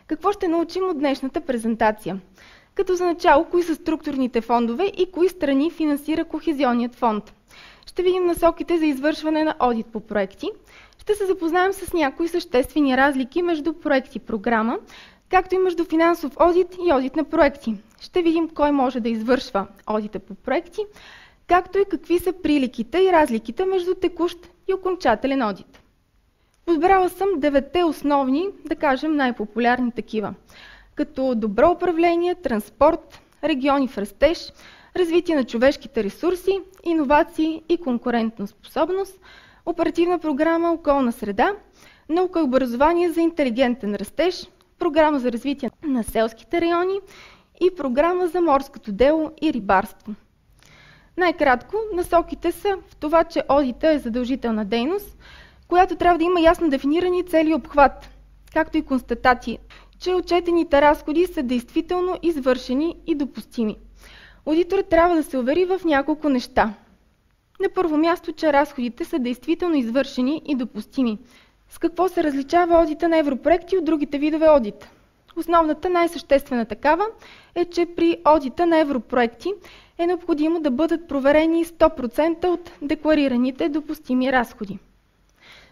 Какво ще научим от днешната презентация? Като за начало, кои са структурните фондове и кои страни финансира Кохезионният фонд. Ще видим насоките за извършване на одит по проекти. Ще се запознаем с някои съществени разлики между проект и програма, както и между финансов одит и одит на проекти. Ще видим кой може да извършва одита по проекти, както и какви са приликите и разликите между текущ и окончателен одит. Подбрала съм 9 основни, да кажем най-популярни такива, като добро управление, транспорт, региони в растеж, развитие на човешките ресурси, иновации и конкурентна способност, оперативна програма околна среда, наука и образование за интелигентен растеж, програма за развитие на селските райони и програма за морското дело и рибарство. Най-кратко, насоките са в това, че одита е задължителна дейност, която трябва да има ясно дефинирани цели и обхват, както и констатации, че отчетените разходи са действително извършени и допустими. Одиторът трябва да се увери в няколко неща. На първо място, че разходите са действително извършени и допустими. С какво се различава одита на европроекти от другите видове одит? Основната, най-съществена такава е, че при одита на европроекти е необходимо да бъдат проверени 100% от декларираните допустими разходи.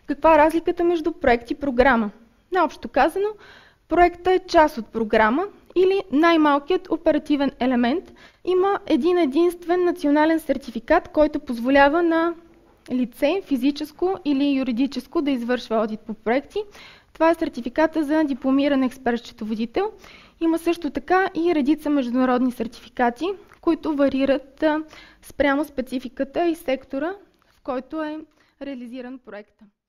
Каква е разликата между проект и програма? Наобщо казано, проектът е част от програма или най-малкият оперативен елемент. Има един единствен национален сертификат, който позволява на лице, физическо или юридическо, да извършва одит по проекти. Това е сертификата за дипломиран експерт-счетоводител. Има също така и редица международни сертификати, които варират спрямо спецификата и сектора, в който е реализиран проектът.